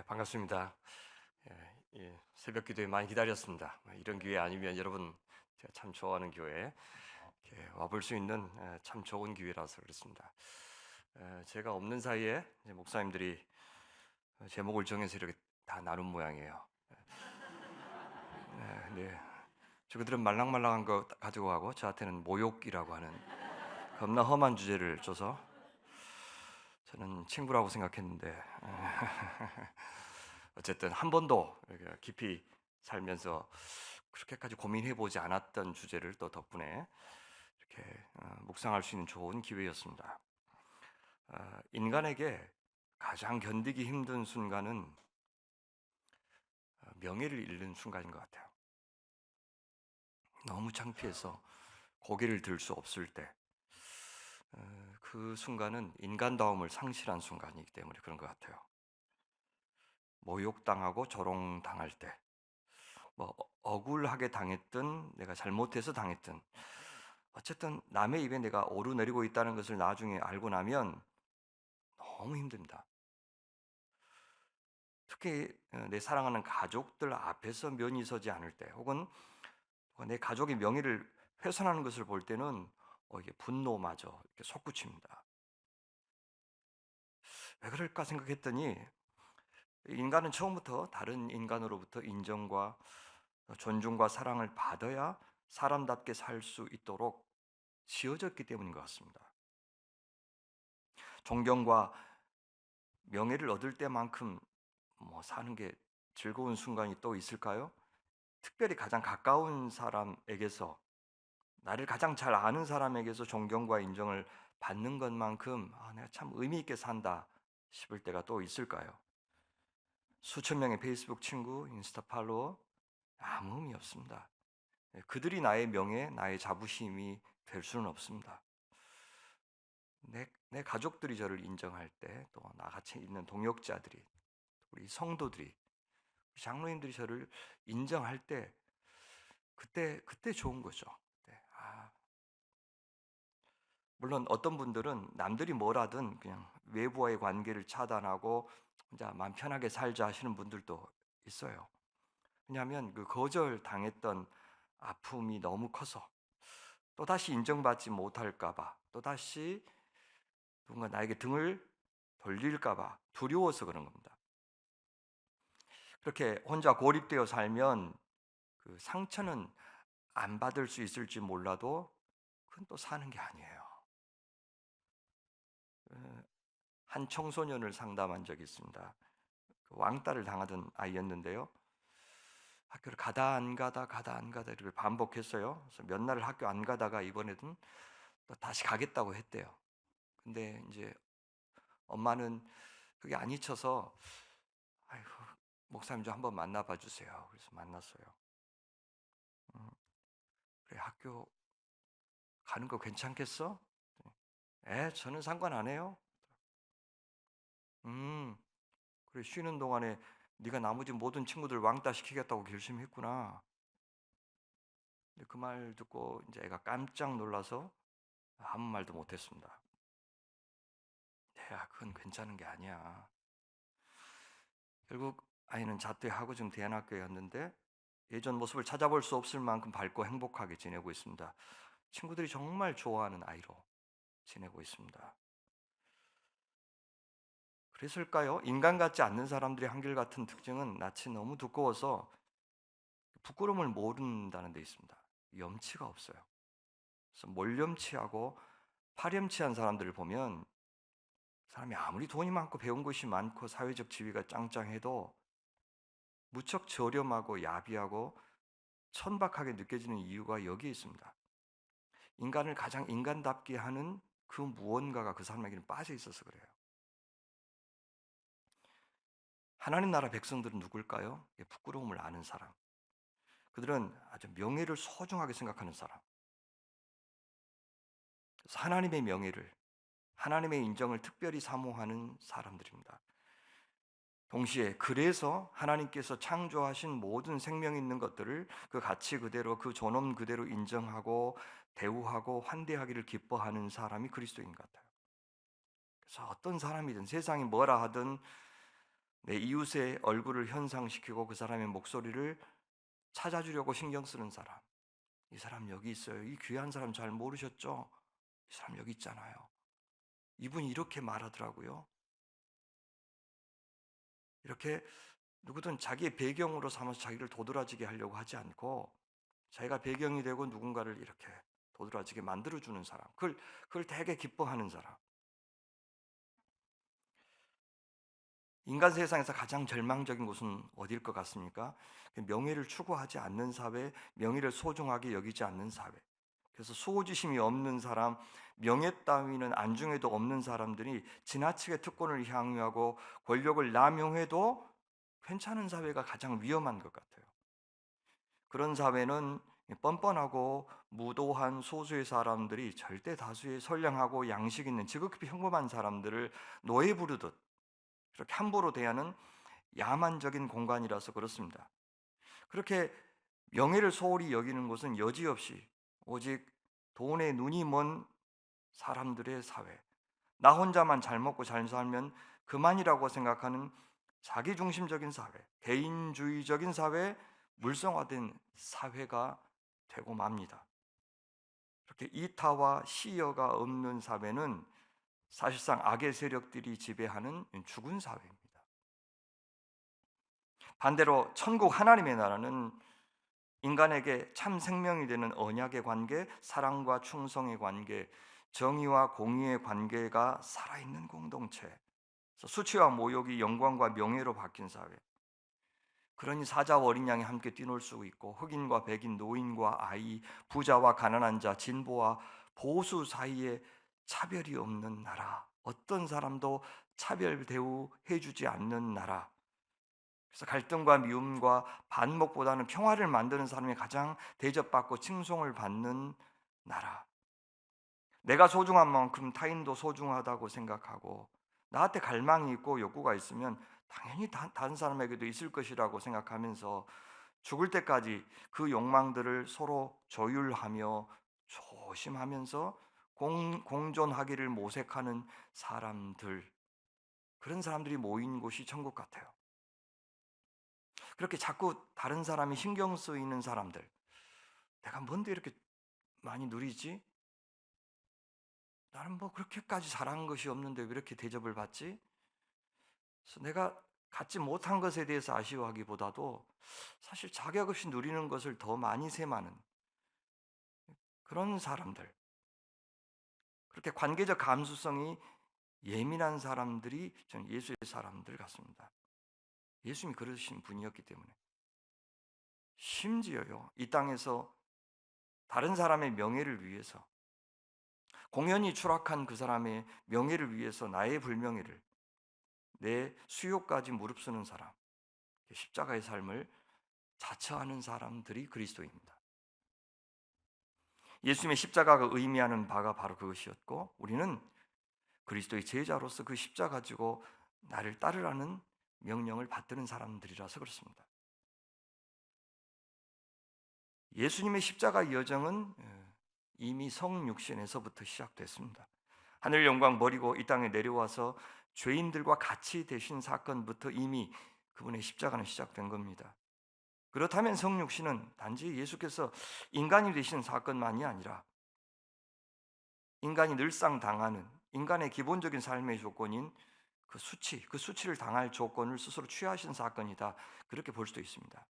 반갑습니다. 새벽 기도에 많이 기다렸습니다. 이런 기회 아니면 여러분 제가 참 좋아하는 교회에 이렇게 와볼 수 있는 참 좋은 기회라서 그렇습니다. 제가 없는 사이에 이제 목사님들이 제목을 정해서 이렇게 다 나눈 모양이에요. 네. 저그들은 말랑말랑한 거 가지고 가고 저한테는 모욕이라고 하는 겁나 험한 주제를 줘서 저는 친구라고 생각했는데 어쨌든 한 번도 이렇게 깊이 살면서 그렇게까지 고민해 보지 않았던 주제를 또 덕분에 이렇게 묵상할 수 있는 좋은 기회였습니다. 인간에게 가장 견디기 힘든 순간은 명예를 잃는 순간인 것 같아요. 너무 창피해서 고개를 들 수 없을 때, 그 순간은 인간다움을 상실한 순간이기 때문에 그런 것 같아요. 모욕당하고 조롱당할 때, 뭐 억울하게 당했든 내가 잘못해서 당했든 어쨌든 남의 입에 내가 오르내리고 있다는 것을 나중에 알고 나면 너무 힘듭니다. 특히 내 사랑하는 가족들 앞에서 면이 서지 않을 때, 혹은 내 가족의 명예를 훼손하는 것을 볼 때는 이게 분노마저 이렇게 솟구칩니다. 왜 그럴까 생각했더니 인간은 처음부터 다른 인간으로부터 인정과 존중과 사랑을 받아야 사람답게 살 수 있도록 지어졌기 때문인 것 같습니다. 존경과 명예를 얻을 때만큼 사는 게 즐거운 순간이 또 있을까요? 특별히 가장 가까운 사람에게서, 나를 가장 잘 아는 사람에게서 존경과 인정을 받는 것만큼 내가 참 의미 있게 산다 싶을 때가 또 있을까요? 수천 명의 페이스북 친구, 인스타 팔로워 아무 의미 없습니다. 그들이 나의 명예, 나의 자부심이 될 수는 없습니다. 내 가족들이 저를 인정할 때, 또 나같이 있는 동역자들이, 우리 성도들이, 장로님들이 저를 인정할 때, 그때 좋은 거죠. 네. 물론 어떤 분들은 남들이 뭘 하든 그냥 외부와의 관계를 차단하고 혼자 마음 편하게 살자 하시는 분들도 있어요. 왜냐하면 그 거절 당했던 아픔이 너무 커서 또다시 인정받지 못할까 봐, 또다시 누군가 나에게 등을 돌릴까 봐 두려워서 그런 겁니다. 그렇게 혼자 고립되어 살면 그 상처는 안 받을 수 있을지 몰라도 그건 또 사는 게 아니에요. 한 청소년을 상담한 적이 있습니다. 그 왕따를 당하던 아이였는데요. 학교를 가다 안 가다 가다 안 가다 이렇게 반복했어요. 그래서 몇 날을 학교 안 가다가 이번에는 또 다시 가겠다고 했대요. 근데 이제 엄마는 그게 안 잊혀서 아이고 목사님 좀 한번 만나봐 주세요. 그래서 만났어요. 음, 그래 학교 가는 거 괜찮겠어? 저는 상관 안 해요. 음, 그래 쉬는 동안에 네가 나머지 모든 친구들 왕따 시키겠다고 결심했구나. 근데 그 말 듣고 이제 애가 깜짝 놀라서 아무 말도 못했습니다. 야, 그건 괜찮은 게 아니야. 결국 아이는 자퇴하고 지금 대안학교에 갔는데 예전 모습을 찾아볼 수 없을 만큼 밝고 행복하게 지내고 있습니다. 친구들이 정말 좋아하는 아이로 지내고 있습니다. 그랬을까요? 인간 같지 않는 사람들의 한결같은 특징은 낯이 너무 두꺼워서 부끄러움을 모른다는 데 있습니다. 염치가 없어요. 그래서 몰염치하고 파렴치한 사람들을 보면 사람이 아무리 돈이 많고 배운 것이 많고 사회적 지위가 짱짱해도 무척 저렴하고 야비하고 천박하게 느껴지는 이유가 여기에 있습니다. 인간을 가장 인간답게 하는 그 무언가가 그 사람에게는 빠져 있어서 그래요. 하나님 나라 백성들은 누굴까요? 부끄러움을 아는 사람. 그들은 아주 명예를 소중하게 생각하는 사람. 그래서 하나님의 명예를, 하나님의 인정을 특별히 사모하는 사람들입니다. 동시에 그래서 하나님께서 창조하신 모든 생명 있는 것들을 그 가치 그대로, 그 존엄 그대로 인정하고 대우하고 환대하기를 기뻐하는 사람이 그리스도인 것 같아요. 그래서 어떤 사람이든 세상이 뭐라 하든 내 이웃의 얼굴을 현상시키고 그 사람의 목소리를 찾아주려고 신경 쓰는 사람. 이 사람 여기 있어요. 이 귀한 사람 잘 모르셨죠? 이 사람 여기 있잖아요. 이분이 이렇게 말하더라고요. 이렇게 누구든 자기의 배경으로 삼아서 자기를 도드라지게 하려고 하지 않고 자기가 배경이 되고 누군가를 이렇게 도드라지게 만들어주는 사람. 그걸 되게 기뻐하는 사람. 인간 세상에서 가장 절망적인 곳은 어디일 것 같습니까? 명예를 추구하지 않는 사회, 명예를 소중하게 여기지 않는 사회. 그래서 수호지심이 없는 사람, 명예 따위는 안중에도 없는 사람들이 지나치게 특권을 향유하고 권력을 남용해도 괜찮은 사회가 가장 위험한 것 같아요. 그런 사회는 뻔뻔하고 무도한 소수의 사람들이 절대 다수의 선량하고 양식 있는 지극히 평범한 사람들을 노예 부르듯 그렇게 함부로 대하는 야만적인 공간이라서 그렇습니다. 그렇게 명예를 소홀히 여기는 곳은 여지없이 오직 돈에 눈이 먼 사람들의 사회, 나 혼자만 잘 먹고 잘 살면 그만이라고 생각하는 자기중심적인 사회, 개인주의적인 사회, 물성화된 사회가 되고 맙니다. 이렇게 이타와 시여가 없는 사회는 사실상 악의 세력들이 지배하는 죽은 사회입니다. 반대로 천국 하나님의 나라는 인간에게 참 생명이 되는 언약의 관계, 사랑과 충성의 관계, 정의와 공의의 관계가 살아있는 공동체, 수치와 모욕이 영광과 명예로 바뀐 사회. 그러니 사자와 어린 양이 함께 뛰놀 수 있고 흑인과 백인, 노인과 아이, 부자와 가난한 자, 진보와 보수 사이에 차별이 없는 나라, 어떤 사람도 차별 대우해주지 않는 나라. 그래서 갈등과 미움과 반목보다는 평화를 만드는 사람이 가장 대접받고 칭송을 받는 나라. 내가 소중한 만큼 타인도 소중하다고 생각하고 나한테 갈망이 있고 욕구가 있으면 당연히 다른 사람에게도 있을 것이라고 생각하면서 죽을 때까지 그 욕망들을 서로 조율하며 조심하면서 공존하기를 모색하는 사람들, 그런 사람들이 모인 곳이 천국 같아요. 그렇게 자꾸 다른 사람이 신경 쓰이는 사람들, 내가 뭔데 이렇게 많이 누리지? 나는 뭐 그렇게까지 잘한 것이 없는데 왜 이렇게 대접을 받지? 그래서 내가 갖지 못한 것에 대해서 아쉬워하기보다도 사실 자격 없이 누리는 것을 더 많이 셈하는 그런 사람들, 그렇게 관계적 감수성이 예민한 사람들이 저는 예수의 사람들 같습니다. 예수님이 그러신 분이었기 때문에. 심지어요, 이 땅에서 다른 사람의 명예를 위해서, 공연히 추락한 그 사람의 명예를 위해서 나의 불명예를, 내 수요까지 무릅쓰는 사람, 십자가의 삶을 자처하는 사람들이 그리스도입니다. 예수님의 십자가가 의미하는 바가 바로 그것이었고, 우리는 그리스도의 제자로서 그 십자가 가지고 나를 따르라는 명령을 받드는 사람들이라서 그렇습니다. 예수님의 십자가 여정은 이미 성육신에서부터 시작됐습니다. 하늘 영광 버리고 이 땅에 내려와서 죄인들과 같이 되신 사건부터 이미 그분의 십자가는 시작된 겁니다. 그렇다면 성육신은 단지 예수께서 인간이 되신 사건만이 아니라 인간이 늘상 당하는 인간의 기본적인 삶의 조건인 그 수치를 당할 조건을 스스로 취하신 사건이다. 그렇게 볼 수도 있습니다.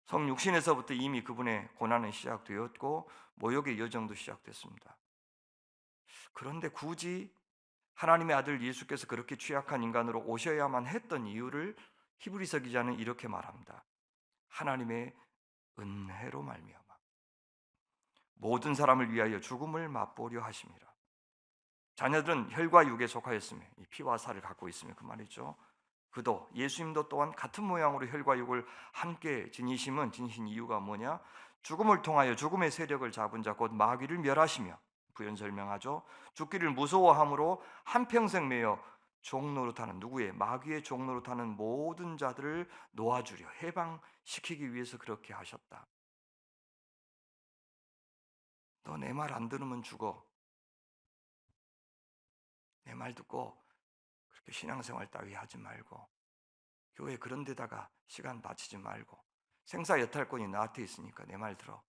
성육신에서부터 이미 그분의 고난은 시작되었고 모욕의 여정도 시작됐습니다. 그런데 굳이 하나님의 아들 예수께서 그렇게 취약한 인간으로 오셔야만 했던 이유를 히브리서 기자는 이렇게 말합니다. 하나님의 은혜로 말미암아 모든 사람을 위하여 죽음을 맛보려 하심이라. 자녀들은 혈과 육에 속하였으며 피와 살을 갖고 있으며 그 말이죠. 그도 예수님도 또한 같은 모양으로 혈과 육을 함께 지니신 이유가 뭐냐? 죽음을 통하여 죽음의 세력을 잡은 자 곧 마귀를 멸하시며, 부연 설명하죠. 죽기를 무서워함으로 한평생 매여 종노릇하는, 누구의? 마귀의 종노릇하는 모든 자들을 놓아주려, 해방시키기 위해서 그렇게 하셨다. 너 내 말 안 들으면 죽어. 내 말 듣고 신앙생활 따위 하지 말고 교회 그런 데다가 시간 바치지 말고 생사 여탈권이 나한테 있으니까 내 말 들어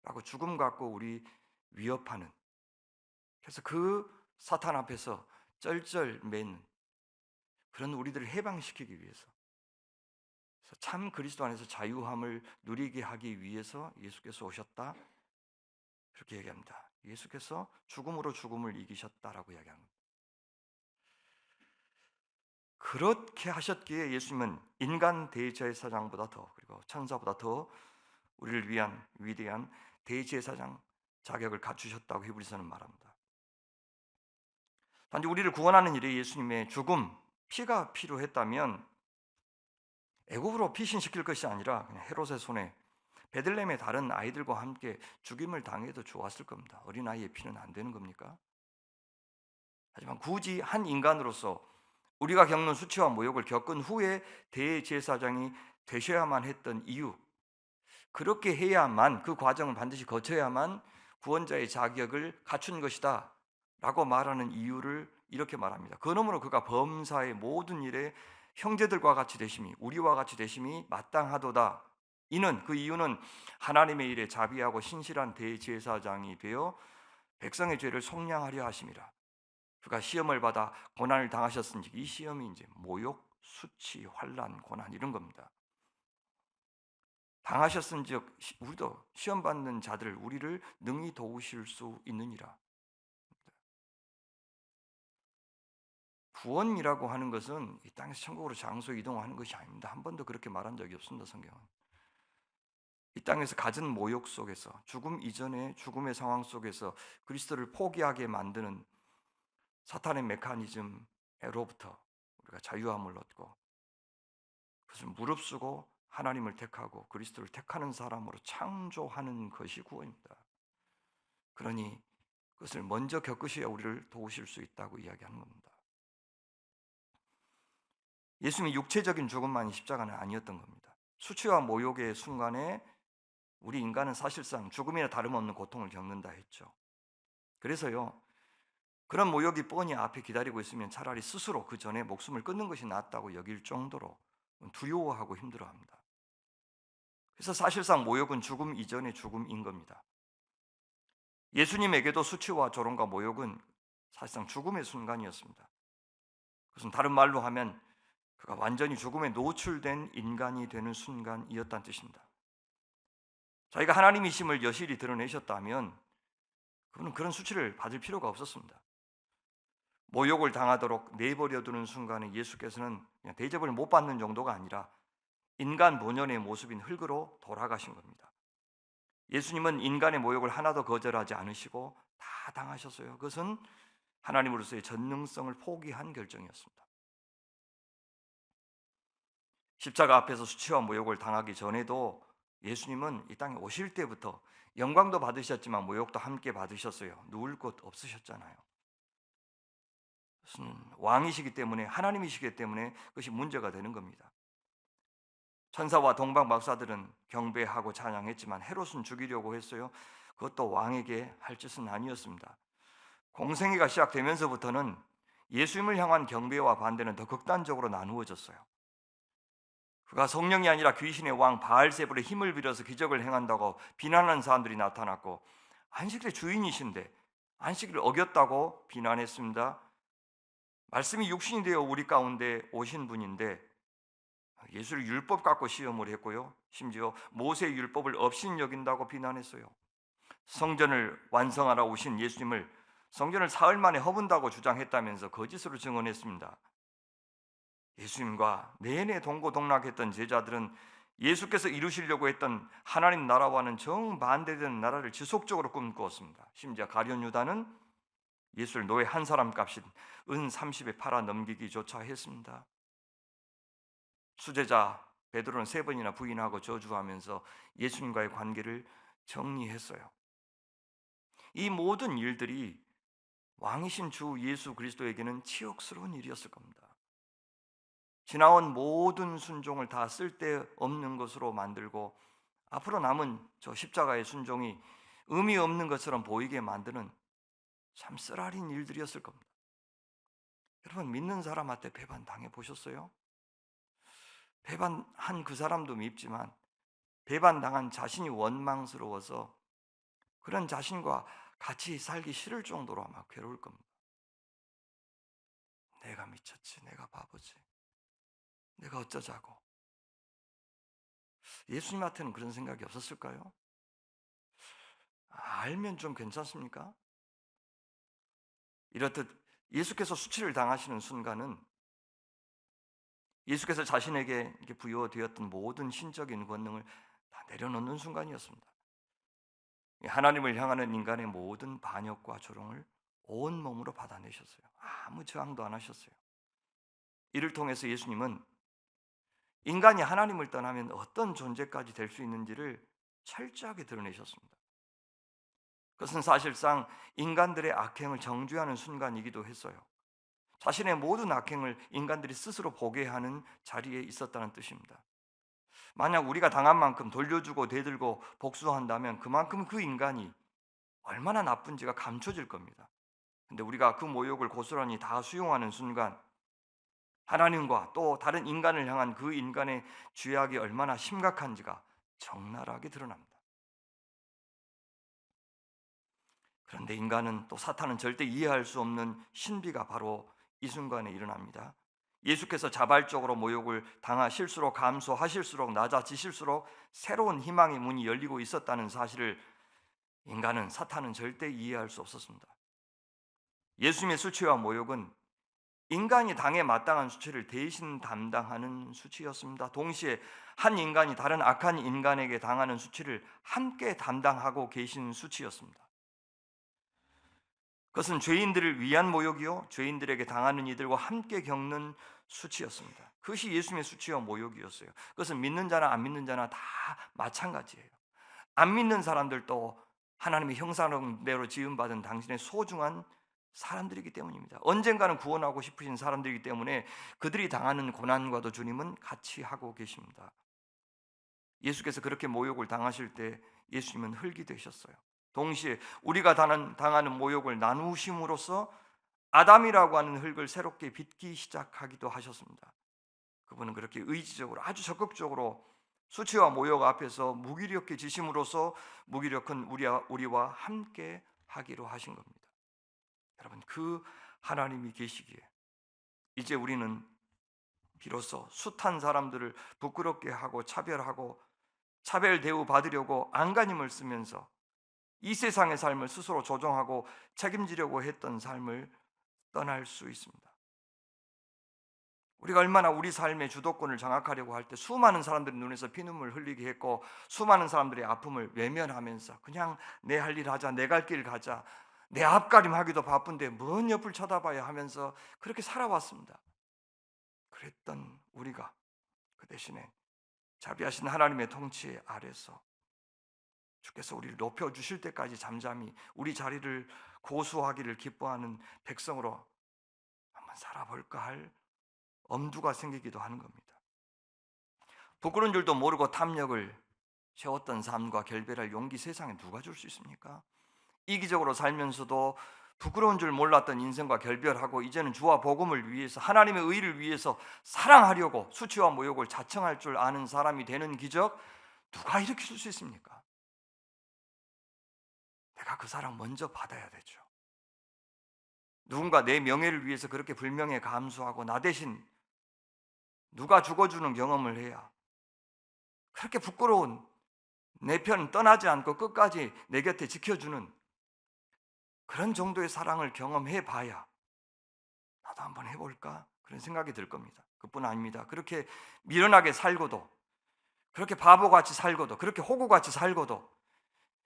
라고 죽음 갖고 우리 위협하는, 그래서 그 사탄 앞에서 쩔쩔 매는 그런 우리들을 해방시키기 위해서, 그래서 참 그리스도 안에서 자유함을 누리게 하기 위해서 예수께서 오셨다, 그렇게 얘기합니다. 예수께서 죽음으로 죽음을 이기셨다라고 이야기합니다. 그렇게 하셨기에 예수님은 인간 대제사장보다 더, 그리고 천사보다 더 우리를 위한 위대한 대제사장 자격을 갖추셨다고 히브리서는 말합니다. 단지 우리를 구원하는 일에 예수님의 죽음, 피가 필요했다면 애굽으로 피신시킬 것이 아니라 그냥 헤롯의 손에 베들레헴의 다른 아이들과 함께 죽임을 당해도 좋았을 겁니다. 어린아이의 피는 안 되는 겁니까? 하지만 굳이 한 인간으로서 우리가 겪는 수치와 모욕을 겪은 후에 대제사장이 되셔야만 했던 이유, 그렇게 해야만, 그 과정을 반드시 거쳐야만 구원자의 자격을 갖춘 것이다 라고 말하는 이유를 이렇게 말합니다. 그러므로 그가 범사의 모든 일에 형제들과 같이 되심이, 우리와 같이 되심이 마땅하도다. 그 이유는 하나님의 일에 자비하고 신실한 대제사장이 되어 백성의 죄를 속량하려 하심이라. 그가 시험을 받아 고난을 당하셨은지, 이 시험이 이제 모욕, 수치, 환난, 고난 이런 겁니다. 당하셨은즉 우리도 시험 받는 자들 우리를 능히 도우실 수 있느니라. 구원이라고 하는 것은 이 땅에서 천국으로 장소 이동하는 것이 아닙니다. 한 번도 그렇게 말한 적이 없습니다. 성경은. 이 땅에서 갖은 모욕 속에서, 죽음 이전의 죽음의 상황 속에서 그리스도를 포기하게 만드는 사탄의 메커니즘으로부터 우리가 자유함을 얻고, 그것을 무릅쓰고 하나님을 택하고 그리스도를 택하는 사람으로 창조하는 것이 구원입니다. 그러니 그것을 먼저 겪으셔야 우리를 도우실 수 있다고 이야기하는 겁니다. 예수님이 육체적인 죽음만이 십자가는 아니었던 겁니다. 수치와 모욕의 순간에 우리 인간은 사실상 죽음이나 다름없는 고통을 겪는다 했죠. 그래서요, 그런 모욕이 뻔히 앞에 기다리고 있으면 차라리 스스로 그 전에 목숨을 끊는 것이 낫다고 여길 정도로 두려워하고 힘들어합니다. 그래서 사실상 모욕은 죽음 이전의 죽음인 겁니다. 예수님에게도 수치와 조롱과 모욕은 사실상 죽음의 순간이었습니다. 그것은 다른 말로 하면 그가 완전히 죽음에 노출된 인간이 되는 순간이었다는 뜻입니다. 자기가 하나님이심을 여실히 드러내셨다면 그분은 그런 수치를 받을 필요가 없었습니다. 모욕을 당하도록 내버려두는 순간에 예수께서는 그냥 대접을 못 받는 정도가 아니라 인간 본연의 모습인 흙으로 돌아가신 겁니다. 예수님은 인간의 모욕을 하나도 거절하지 않으시고 다 당하셨어요. 그것은 하나님으로서의 전능성을 포기한 결정이었습니다. 십자가 앞에서 수치와 모욕을 당하기 전에도 예수님은 이 땅에 오실 때부터 영광도 받으셨지만 모욕도 함께 받으셨어요. 누울 곳 없으셨잖아요. 그것은 왕이시기 때문에, 하나님이시기 때문에 그것이 문제가 되는 겁니다. 천사와 동방 박사들은 경배하고 찬양했지만 헤롯은 죽이려고 했어요. 그것도 왕에게 할 짓은 아니었습니다. 공생애가 시작되면서부터는 예수님을 향한 경배와 반대는 더 극단적으로 나누어졌어요. 그가 성령이 아니라 귀신의 왕 바알세불의 힘을 빌어서 기적을 행한다고 비난하는 사람들이 나타났고, 안식일의 주인이신데 안식일을 어겼다고 비난했습니다. 말씀이 육신이 되어 우리 가운데 오신 분인데 예수를 율법 갖고 시험을 했고요, 심지어 모세의 율법을 업신 여긴다고 비난했어요. 성전을 완성하러 오신 예수님을 성전을 사흘 만에 허문다고 주장했다면서 거짓으로 증언했습니다. 예수님과 내내 동고동락했던 제자들은 예수께서 이루시려고 했던 하나님 나라와는 정반대되는 나라를 지속적으로 꿈꾸었습니다. 심지어 가룟 유다는 예수를 노예 한 사람 값인 은 30에 팔아 넘기기조차 했습니다. 수제자 베드로는 3번이나 부인하고 저주하면서 예수님과의 관계를 정리했어요. 이 모든 일들이 왕이신 주 예수 그리스도에게는 치욕스러운 일이었을 겁니다. 지나온 모든 순종을 다 쓸데없는 것으로 만들고 앞으로 남은 저 십자가의 순종이 의미 없는 것처럼 보이게 만드는 참 쓰라린 일들이었을 겁니다. 여러분, 믿는 사람한테 배반 당해 보셨어요? 배반한 그 사람도 밉지만 배반당한 자신이 원망스러워서 그런 자신과 같이 살기 싫을 정도로 아마 괴로울 겁니다. 내가 미쳤지, 내가 바보지, 내가 어쩌자고. 예수님한테는 그런 생각이 없었을까요? 알면 좀 괜찮습니까? 이렇듯 예수께서 수치를 당하시는 순간은 예수께서 자신에게 이렇게 부여되었던 모든 신적인 권능을 다 내려놓는 순간이었습니다. 하나님을 향하는 인간의 모든 반역과 조롱을 온 몸으로 받아내셨어요. 아무 저항도 안 하셨어요. 이를 통해서 예수님은 인간이 하나님을 떠나면 어떤 존재까지 될 수 있는지를 철저하게 드러내셨습니다. 그것은 사실상 인간들의 악행을 정죄하는 순간이기도 했어요. 자신의 모든 악행을 인간들이 스스로 보게 하는 자리에 있었다는 뜻입니다. 만약 우리가 당한 만큼 돌려주고 되들고 복수한다면 그만큼 그 인간이 얼마나 나쁜지가 감춰질 겁니다. 근데 우리가 그 모욕을 고스란히 다 수용하는 순간 하나님과 또 다른 인간을 향한 그 인간의 죄악이 얼마나 심각한지가 적나라하게 드러납니다. 그런데 인간은 또 사탄은 절대 이해할 수 없는 신비가 바로 이 순간에 일어납니다. 예수께서 자발적으로 모욕을 당하실수록 감수하실수록 낮아지실수록 새로운 희망의 문이 열리고 있었다는 사실을 인간은 사탄은 절대 이해할 수 없었습니다. 예수님의 수치와 모욕은 인간이 당해 마땅한 수치를 대신 담당하는 수치였습니다. 동시에 한 인간이 다른 악한 인간에게 당하는 수치를 함께 담당하고 계신 수치였습니다. 그것은 죄인들을 위한 모욕이요 죄인들에게 당하는 이들과 함께 겪는 수치였습니다. 그것이 예수님의 수치와 모욕이었어요. 그것은 믿는 자나 안 믿는 자나 다 마찬가지예요. 안 믿는 사람들도 하나님의 형상대로 지음받은 당신의 소중한 사람들이기 때문입니다. 언젠가는 구원하고 싶으신 사람들이기 때문에 그들이 당하는 고난과도 주님은 같이 하고 계십니다. 예수께서 그렇게 모욕을 당하실 때 예수님은 흙이 되셨어요. 동시에 우리가 당하는 모욕을 나누심으로써 아담이라고 하는 흙을 새롭게 빚기 시작하기도 하셨습니다. 그분은 그렇게 의지적으로 아주 적극적으로 수치와 모욕 앞에서 무기력해 지심으로써 무기력한 우리와 함께 하기로 하신 겁니다. 여러분, 그 하나님이 계시기에 이제 우리는 비로소 숱한 사람들을 부끄럽게 하고 차별하고 차별 대우 받으려고 안간힘을 쓰면서 이 세상의 삶을 스스로 조정하고 책임지려고 했던 삶을 떠날 수 있습니다. 우리가 얼마나 우리 삶의 주도권을 장악하려고 할 때 수많은 사람들의 눈에서 피눈물 흘리게 했고 수많은 사람들의 아픔을 외면하면서 그냥 내 할 일 하자, 내 갈 길 가자, 내 앞가림하기도 바쁜데 뭔 옆을 쳐다봐야 하면서 그렇게 살아왔습니다. 그랬던 우리가 그 대신에 자비하신 하나님의 통치 아래서 주께서 우리를 높여주실 때까지 잠잠히 우리 자리를 고수하기를 기뻐하는 백성으로 한번 살아볼까 할 엄두가 생기기도 하는 겁니다. 부끄러운 줄도 모르고 탐욕을 채웠던 삶과 결별할 용기 세상에 누가 줄 수 있습니까? 이기적으로 살면서도 부끄러운 줄 몰랐던 인생과 결별하고 이제는 주와 복음을 위해서 하나님의 의를 위해서 사랑하려고 수치와 모욕을 자청할 줄 아는 사람이 되는 기적 누가 일으킬 수 있습니까? 내가 그 사랑 먼저 받아야 되죠. 누군가 내 명예를 위해서 그렇게 불명예 감수하고 나 대신 누가 죽어주는 경험을 해야 그렇게 부끄러운 내 편 떠나지 않고 끝까지 내 곁에 지켜주는 그런 정도의 사랑을 경험해 봐야 나도 한번 해볼까? 그런 생각이 들 겁니다. 그뿐 아닙니다. 그렇게 미련하게 살고도 그렇게 바보같이 살고도 그렇게 호구같이 살고도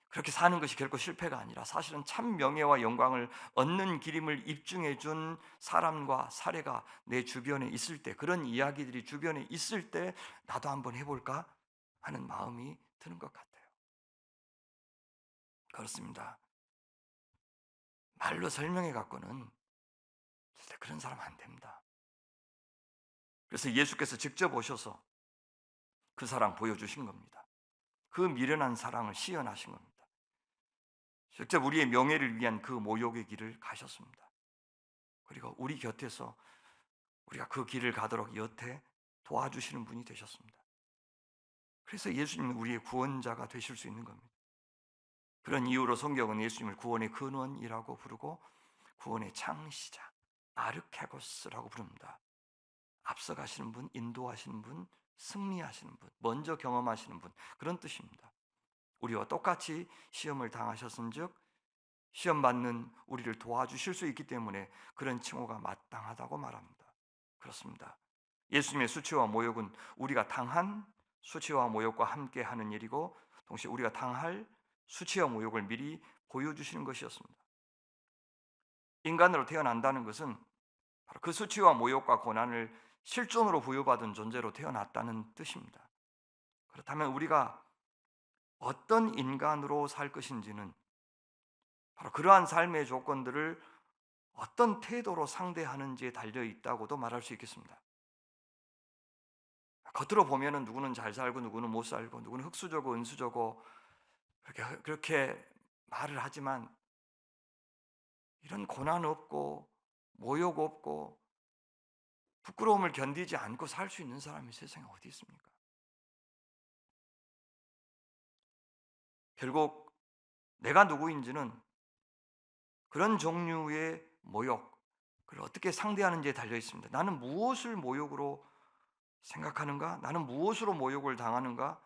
그렇게 사는 것이 결코 실패가 아니라 사실은 참 명예와 영광을 얻는 길임을 입증해 준 사람과 사례가 내 주변에 있을 때 그런 이야기들이 주변에 있을 때 나도 한번 해볼까 하는 마음이 드는 것 같아요. 그렇습니다. 말로 설명해 갖고는 절대 그런 사람 안 됩니다. 그래서 예수께서 직접 오셔서 그 사랑 보여주신 겁니다. 그 미련한 사랑을 시연하신 겁니다. 직접 우리의 명예를 위한 그 모욕의 길을 가셨습니다. 그리고 우리 곁에서 우리가 그 길을 가도록 여태 도와주시는 분이 되셨습니다. 그래서 예수님은 우리의 구원자가 되실 수 있는 겁니다. 그런 이유로 성경은 예수님을 구원의 근원이라고 부르고 구원의 창시자, 아르케고스라고 부릅니다. 앞서가시는 분, 인도하시는 분, 승리하시는 분, 먼저 경험하시는 분, 그런 뜻입니다. 우리와 똑같이 시험을 당하셨은즉 시험 받는 우리를 도와주실 수 있기 때문에 그런 칭호가 마땅하다고 말합니다. 그렇습니다. 예수님의 수치와 모욕은 우리가 당한 수치와 모욕과 함께 하는 일이고 동시에 우리가 당할 수치와 모욕을 미리 보여주시는 것이었습니다. 인간으로 태어난다는 것은 바로 그 수치와 모욕과 고난을 실존으로 부여받은 존재로 태어났다는 뜻입니다. 그렇다면 우리가 어떤 인간으로 살 것인지는 바로 그러한 삶의 조건들을 어떤 태도로 상대하는지에 달려 있다고도 말할 수 있겠습니다. 겉으로 보면은 누구는 잘 살고 누구는 못 살고 누구는 흙수저고 은수저고 그렇게 말을 하지만 이런 고난 없고 모욕 없고 부끄러움을 견디지 않고 살 수 있는 사람이 세상에 어디 있습니까? 결국 내가 누구인지는 그런 종류의 모욕, 그걸 어떻게 상대하는지에 달려 있습니다. 나는 무엇을 모욕으로 생각하는가? 나는 무엇으로 모욕을 당하는가?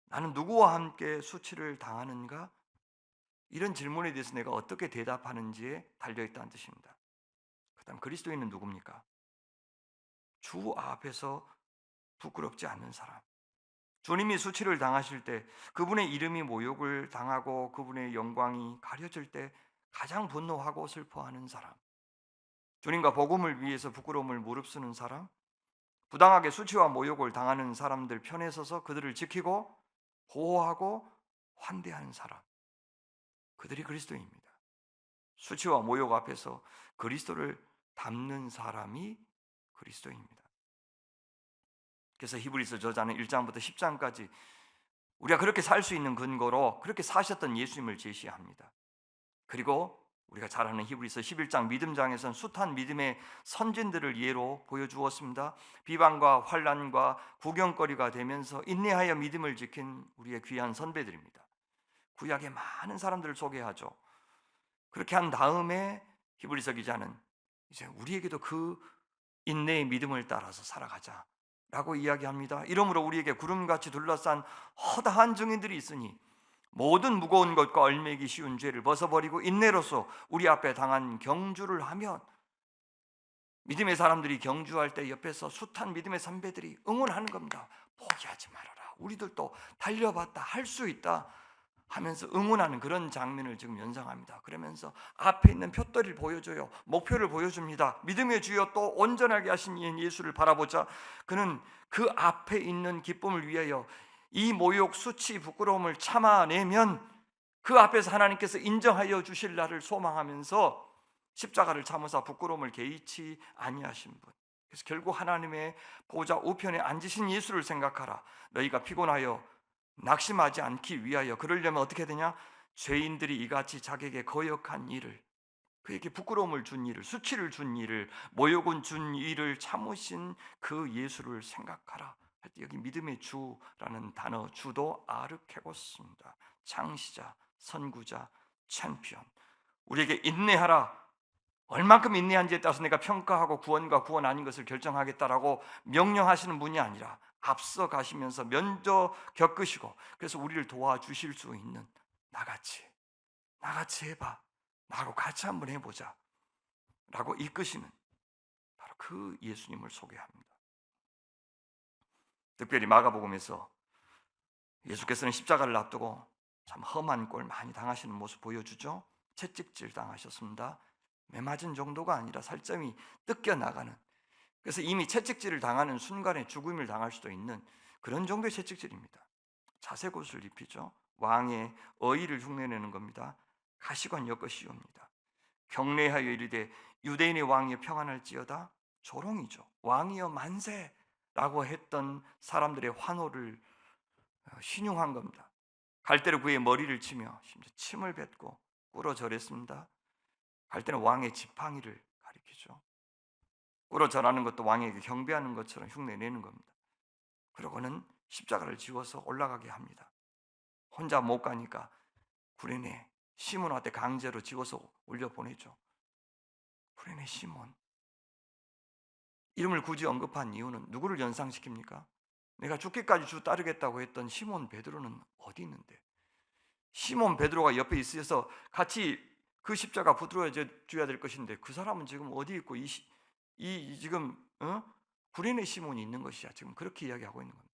나는 누구와 함께 수치를 당하는가? 이런 질문에 대해서 내가 어떻게 대답하는지에 달려 있다는 뜻입니다. 그다음 그리스도인은 누굽니까? 주 앞에서 부끄럽지 않는 사람. 주님이 수치를 당하실 때 그분의 이름이 모욕을 당하고 그분의 영광이 가려질 때 가장 분노하고 슬퍼하는 사람. 주님과 복음을 위해서 부끄러움을 무릅쓰는 사람. 부당하게 수치와 모욕을 당하는 사람들 편에 서서 그들을 지키고 보호하고 환대하는 사람. 그들이 그리스도인입니다. 수치와 모욕 앞에서 그리스도를 닮는 사람이 그리스도입니다. 그래서 히브리서 저자는 1장부터 10장까지 우리가 그렇게 살 수 있는 근거로 그렇게 사셨던 예수님을 제시합니다. 그리고 우리가 잘 아는 히브리서 11장 믿음장에서는 숱한 믿음의 선진들을 예로 보여주었습니다. 비방과 환난과 구경거리가 되면서 인내하여 믿음을 지킨 우리의 귀한 선배들입니다. 구약의 많은 사람들을 소개하죠. 그렇게 한 다음에 히브리서 기자는 이제 우리에게도 그 인내의 믿음을 따라서 살아가자 라고 이야기합니다. 이러므로 우리에게 구름같이 둘러싼 허다한 증인들이 있으니 모든 무거운 것과 얼매기 쉬운 죄를 벗어버리고 인내로서 우리 앞에 당한 경주를 하면, 믿음의 사람들이 경주할 때 옆에서 숱한 믿음의 선배들이 응원하는 겁니다. 포기하지 말아라, 우리들도 달려봤다, 할 수 있다 하면서 응원하는 그런 장면을 지금 연상합니다. 그러면서 앞에 있는 표대를 보여줘요. 목표를 보여줍니다. 믿음의 주여 또 온전하게 하신 예수를 바라보자. 그는 그 앞에 있는 기쁨을 위하여 이 모욕, 수치, 부끄러움을 참아내면 그 앞에서 하나님께서 인정하여 주실 날을 소망하면서 십자가를 참으사 부끄러움을 개의치 아니하신 분. 그래서 결국 하나님의 보좌 우편에 앉으신 예수를 생각하라. 너희가 피곤하여 낙심하지 않기 위하여. 그러려면 어떻게 되냐? 죄인들이 이같이 자기에게 거역한 일을, 그에게 부끄러움을 준 일을, 수치를 준 일을, 모욕은 준 일을 참으신 그 예수를 생각하라. 할 때 여기 믿음의 주라는 단어, 주도 아르케고스입니다. 창시자, 선구자, 챔피언. 우리에게 인내하라. 얼만큼 인내한지에 따라서 내가 평가하고 구원과 구원 아닌 것을 결정하겠다라고 명령하시는 분이 아니라 앞서 가시면서 먼저 겪으시고, 그래서 우리를 도와주실 수 있는, 나같이 해봐, 나하고 같이 한번 해보자 라고 이끄시는 바로 그 예수님을 소개합니다. 특별히 마가복음에서 예수께서는 십자가를 앞두고 참 험한 꼴 많이 당하시는 모습 보여주죠. 채찍질 당하셨습니다. 매맞은 정도가 아니라 살점이 뜯겨나가는, 그래서 이미 채찍질을 당하는 순간에 죽음을 당할 수도 있는 그런 정도의 채찍질입니다. 자색옷을 입히죠. 왕의 어의를 흉내내는 겁니다. 가시관 엮어 씌웁니다. 경례하여 이르되 유대인의 왕이 평안할지어다. 조롱이죠. 왕이여 만세라고 했던 사람들의 환호를 신용한 겁니다. 갈대로 그의 머리를 치며 심지어 침을 뱉고 꿇어 절했습니다. 갈 때는 왕의 지팡이를 가리키죠. 꿇어 절하는 것도 왕에게 경배하는 것처럼 흉내내는 겁니다. 그러고는 십자가를 지워서 올라가게 합니다. 혼자 못 가니까 구레네 시몬한테 강제로 지워서 올려보내죠. 구레네 시몬. 이름을 굳이 언급한 이유는 누구를 연상시킵니까? 내가 죽기까지 주 따르겠다고 했던 시몬 베드로는 어디 있는데? 시몬 베드로가 옆에 있어서 같이 그 십자가 부드러워져야 될 것인데 그 사람은 지금 어디 있고 이 지금 구레네 시몬이 있는 것이야. 지금 그렇게 이야기하고 있는 겁니다.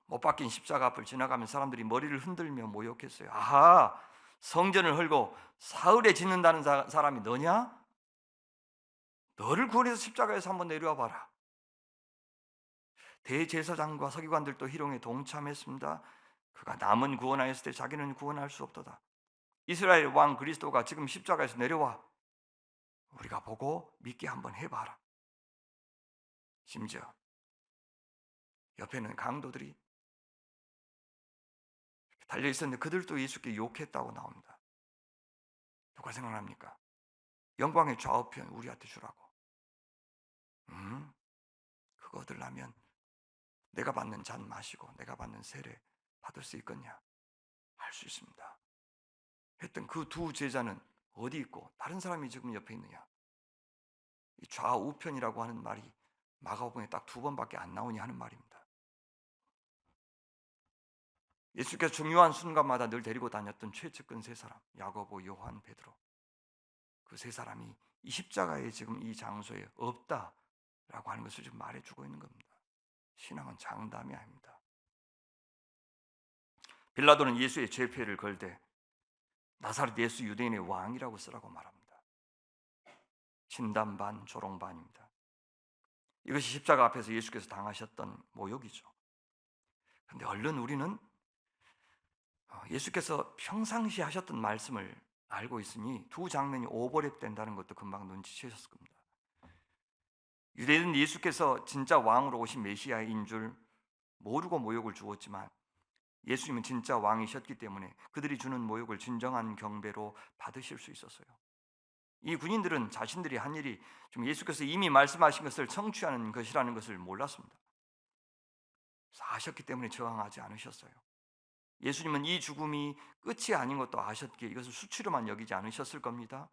못 박힌 십자가 앞을 지나가면 사람들이 머리를 흔들며 모욕했어요. 아하, 성전을 헐고 사흘에 짓는다는 사람이 너냐? 너를 구원해서 십자가에서 한번 내려와 봐라. 대제사장과 서기관들도 희롱에 동참했습니다. 그가 남은 구원하였을 때 자기는 구원할 수 없도다. 이스라엘 왕 그리스도가 지금 십자가에서 내려와 우리가 보고 믿게 한번 해봐라. 심지어 옆에는 강도들이 달려있었는데 그들도 예수께 욕했다고 나옵니다. 누가 생각납니까? 영광의 좌우편 우리한테 주라고. 그거 얻으려면 내가 받는 잔 마시고 내가 받는 세례 받을 수 있겠냐? 할 수 있습니다. 했던 그 두 제자는 어디 있고 다른 사람이 지금 옆에 있느냐? 이 좌우편이라고 하는 말이 마가복음에 딱 2번밖에 안 나오냐 하는 말입니다. 예수께서 중요한 순간마다 늘 데리고 다녔던 최측근 세 사람, 야고보, 요한, 베드로. 그 세 사람이 이 십자가에 지금 이 장소에 없다라고 하는 것을 지금 말해주고 있는 겁니다. 신앙은 장담이 아닙니다. 빌라도는 예수의 죄패를 걸되 나사렛 예수 유대인의 왕이라고 쓰라고 말합니다. 진담 반 조롱 반입니다. 이것이 십자가 앞에서 예수께서 당하셨던 모욕이죠. 그런데 얼른 우리는 예수께서 평상시 하셨던 말씀을 알고 있으니 두 장면이 오버랩된다는 것도 금방 눈치채셨을 겁니다. 유대인은 예수께서 진짜 왕으로 오신 메시아인 줄 모르고 모욕을 주었지만 예수님은 진짜 왕이셨기 때문에 그들이 주는 모욕을 진정한 경배로 받으실 수 있었어요. 이 군인들은 자신들이 한 일이 좀 예수께서 이미 말씀하신 것을 성취하는 것이라는 것을 몰랐습니다. 그래서 아셨기 때문에 저항하지 않으셨어요. 예수님은 이 죽음이 끝이 아닌 것도 아셨기에 이것을 수치로만 여기지 않으셨을 겁니다.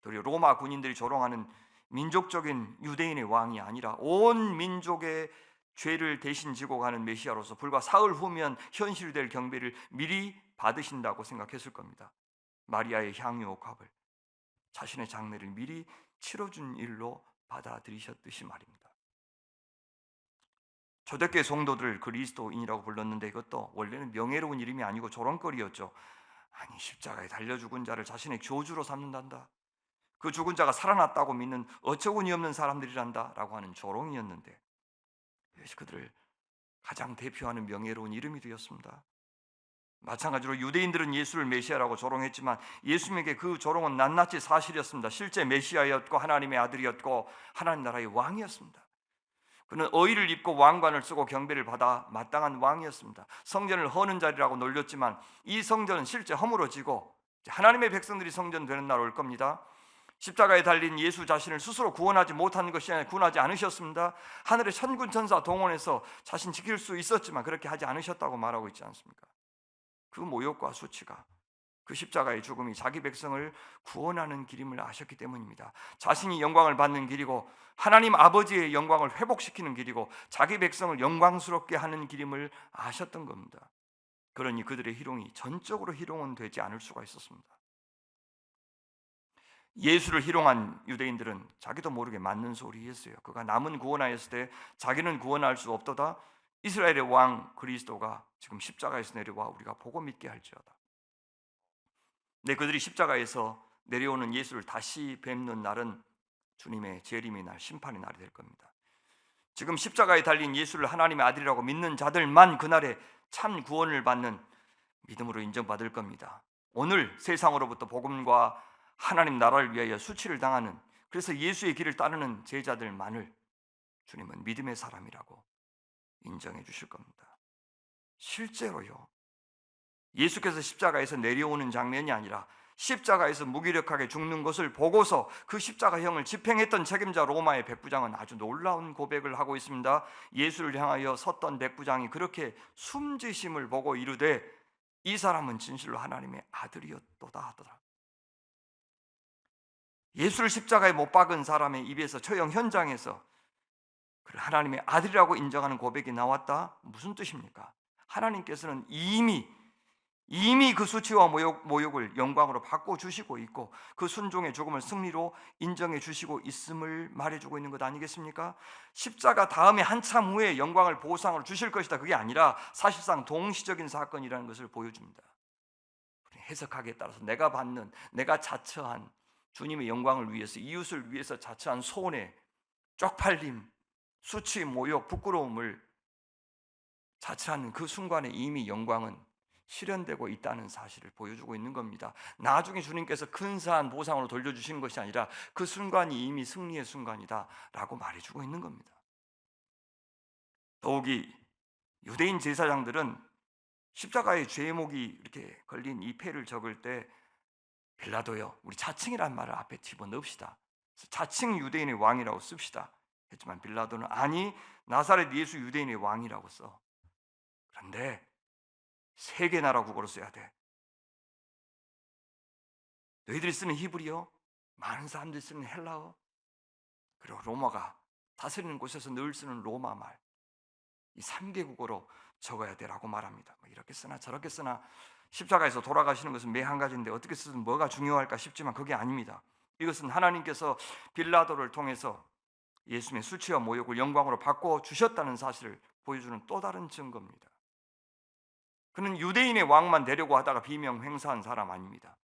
도리어 로마 군인들이 조롱하는 민족적인 유대인의 왕이 아니라 온 민족의 죄를 대신 지고 가는 메시아로서 불과 사흘 후면 현실이 될 경배를 미리 받으신다고 생각했을 겁니다. 마리아의 향유 옥합을 자신의 장례를 미리 치러준 일로 받아들이셨듯이 말입니다. 초대교회 성도들을 그리스도인이라고 불렀는데 이것도 원래는 명예로운 이름이 아니고 조롱거리였죠. 아니 십자가에 달려 죽은 자를 자신의 교주로 삼는단다. 그 죽은 자가 살아났다고 믿는 어처구니 없는 사람들이란다 라고 하는 조롱이었는데 이것이 그들을 가장 대표하는 명예로운 이름이 되었습니다. 마찬가지로 유대인들은 예수를 메시아라고 조롱했지만 예수님에게 그 조롱은 낱낱이 사실이었습니다. 실제 메시아였고 하나님의 아들이었고 하나님 나라의 왕이었습니다. 그는 의를 입고 왕관을 쓰고 경배를 받아 마땅한 왕이었습니다. 성전을 허는 자리라고 놀렸지만 이 성전은 실제 허물어지고 하나님의 백성들이 성전 되는 날 올 겁니다. 십자가에 달린 예수 자신을 스스로 구원하지 못한 것이 아니라 구원하지 않으셨습니다. 하늘의 천군 천사 동원해서 자신 지킬 수 있었지만 그렇게 하지 않으셨다고 말하고 있지 않습니까? 그 모욕과 수치가 그 십자가의 죽음이 자기 백성을 구원하는 길임을 아셨기 때문입니다. 자신이 영광을 받는 길이고 하나님 아버지의 영광을 회복시키는 길이고 자기 백성을 영광스럽게 하는 길임을 아셨던 겁니다. 그러니 그들의 희롱이 전적으로 희롱은 되지 않을 수가 있었습니다. 예수를 희롱한 유대인들은 자기도 모르게 맞는 소리 했어요. 그가 남은 구원하였을 때 자기는 구원할 수 없도다. 이스라엘의 왕 그리스도가 지금 십자가에서 내려와 우리가 보고 믿게 할지어다. 네, 그들이 십자가에서 내려오는 예수를 다시 뵙는 날은 주님의 재림의 날, 심판의 날이 될 겁니다. 지금 십자가에 달린 예수를 하나님의 아들이라고 믿는 자들만 그날에 참 구원을 받는 믿음으로 인정받을 겁니다. 오늘 세상으로부터 복음과 하나님 나라를 위하여 수치를 당하는, 그래서 예수의 길을 따르는 제자들만을 주님은 믿음의 사람이라고 인정해 주실 겁니다. 실제로요, 예수께서 십자가에서 내려오는 장면이 아니라 십자가에서 무기력하게 죽는 것을 보고서 그 십자가형을 집행했던 책임자 로마의 백부장은 아주 놀라운 고백을 하고 있습니다. 예수를 향하여 섰던 백부장이 그렇게 숨지심을 보고 이르되 이 사람은 진실로 하나님의 아들이었도다 하더라. 예수를 십자가에 못 박은 사람의 입에서 처형 현장에서 그를 하나님의 아들이라고 인정하는 고백이 나왔다. 무슨 뜻입니까? 하나님께서는 이미 그 수치와 모욕을 영광으로 바꿔주시고 있고 그 순종의 죽음을 승리로 인정해 주시고 있음을 말해주고 있는 것 아니겠습니까? 십자가 다음에 한참 후에 영광을 보상으로 주실 것이다, 그게 아니라 사실상 동시적인 사건이라는 것을 보여줍니다. 해석하기에 따라서 내가 자처한 주님의 영광을 위해서, 이웃을 위해서 자처한 손해, 쪽팔림, 수치, 모욕, 부끄러움을 자처하는 그 순간에 이미 영광은 실현되고 있다는 사실을 보여주고 있는 겁니다. 나중에 주님께서 근사한 보상으로 돌려주시는 것이 아니라 그 순간이 이미 승리의 순간이다라고 말해주고 있는 겁니다. 더욱이 유대인 제사장들은 십자가의 죄목이 이렇게 걸린 이 패를 적을 때 빌라도요, 우리 자칭이란 말을 앞에 집어넣읍시다. 자칭 유대인의 왕이라고 씁시다 했지만 빌라도는 아니, 나사렛 예수 유대인의 왕이라고 써. 그런데 세계 나라 국어로 써야 돼. 너희들이 쓰는 히브리어, 많은 사람들이 쓰는 헬라어, 그리고 로마가 다스리는 곳에서 늘 쓰는 로마 말, 이 3개 국어로 적어야 되라고 말합니다. 이렇게 쓰나 저렇게 쓰나 십자가에서 돌아가시는 것은 매 한 가지인데 어떻게 쓰든 뭐가 중요할까 싶지만 그게 아닙니다. 이것은 하나님께서 빌라도를 통해서 예수님의 수치와 모욕을 영광으로 바꿔주셨다는 사실을 보여주는 또 다른 증거입니다. 그는 유대인의 왕만 되려고 하다가 비명 행사한 사람 아닙니다.